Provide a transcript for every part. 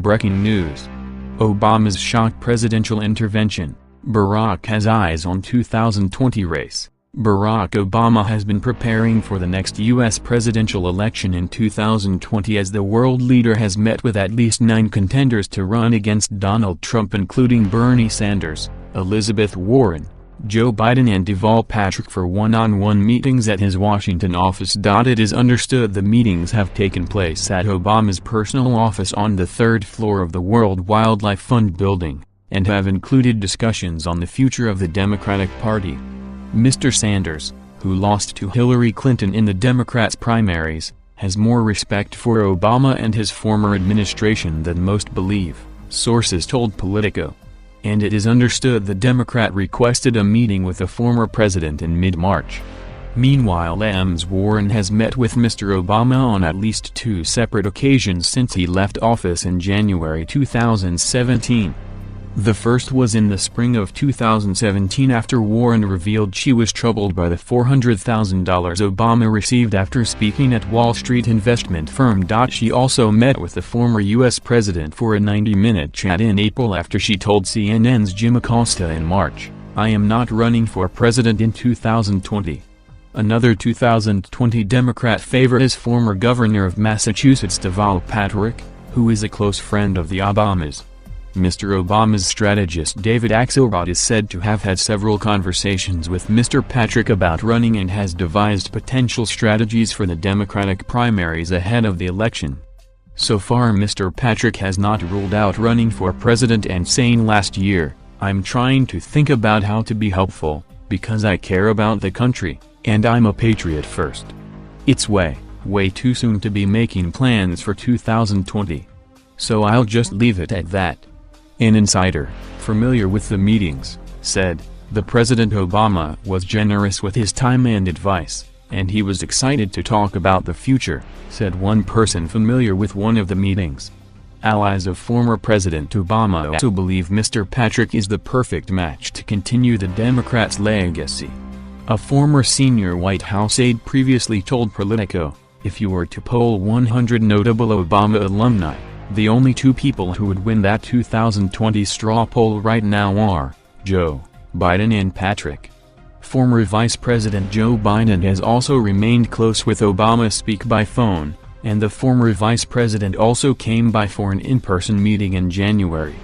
Breaking news. Obama's shock presidential intervention. Barack has eyes on 2020 race. Barack Obama has been preparing for the next U.S. presidential election in 2020 as the world leader has met with at least 9 contenders to run against Donald Trump, including Bernie Sanders, Elizabeth Warren, Joe Biden and Deval Patrick, for one-on-one meetings at his Washington office. It is understood the meetings have taken place at Obama's personal office on the 3rd floor of the World Wildlife Fund building, and have included discussions on the future of the Democratic Party. Mr. Sanders, who lost to Hillary Clinton in the Democrats' primaries, has more respect for Obama and his former administration than most believe, sources told Politico. And it is understood the Democrat requested a meeting with the former president in mid-March. Meanwhile, Ms. Warren has met with Mr. Obama on at least 2 separate occasions since he left office in January 2017. The first was in the spring of 2017 after Warren revealed she was troubled by the $400,000 Obama received after speaking at Wall Street investment firm. She also met with the former U.S. president for a 90-minute chat in April after she told CNN's Jim Acosta in March, "I am not running for president in 2020. Another 2020 Democrat favorite is former governor of Massachusetts Deval Patrick, who is a close friend of the Obamas. Mr. Obama's strategist David Axelrod is said to have had several conversations with Mr. Patrick about running and has devised potential strategies for the Democratic primaries ahead of the election. So far, Mr. Patrick has not ruled out running for president and saying last year, "I'm trying to think about how to be helpful, because I care about the country, and I'm a patriot first. It's way too soon to be making plans for 2020. So I'll just leave it at that." An insider, familiar with the meetings, said, "The President Obama was generous with his time and advice, and he was excited to talk about the future," said one person familiar with one of the meetings. Allies of former President Obama also believe Mr. Patrick is the perfect match to continue the Democrats' legacy. A former senior White House aide previously told Politico, "If you were to poll 100 notable Obama alumni, the only 2 people who would win that 2020 straw poll right now are Joe Biden and Patrick." Former Vice President Joe Biden has also remained close with Obama, speak by phone, and the former vice president also came by for an in-person meeting in January.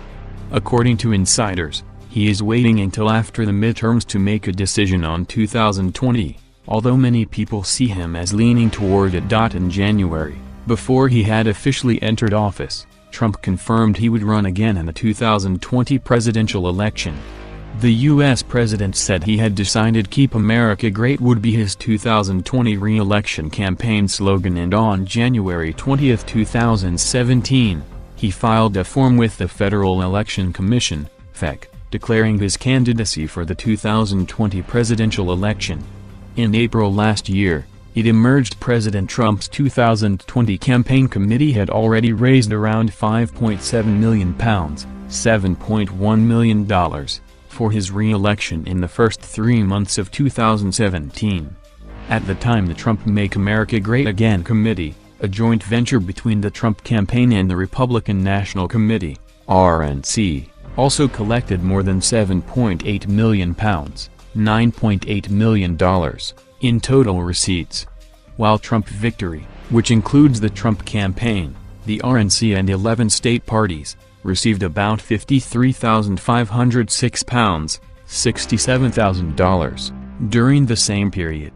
According to insiders, he is waiting until after the midterms to make a decision on 2020, although many people see him as leaning toward it. In January, before he had officially entered office, Trump confirmed he would run again in the 2020 presidential election. The U.S. president said he had decided "Keep America Great" would be his 2020 re-election campaign slogan, and on January 20, 2017, he filed a form with the Federal Election Commission, FEC, declaring his candidacy for the 2020 presidential election. In April last year, it emerged President Trump's 2020 campaign committee had already raised around £5.7 million, $7.1 million, for his re-election in the first 3 months of 2017. At the time, the Trump Make America Great Again Committee, a joint venture between the Trump campaign and the Republican National Committee, RNC, also collected more than £7.8 million, $9.8 million, in total receipts. While Trump victory, which includes the Trump campaign, the RNC and 11 state parties, received about £53,506, $67,000, during the same period.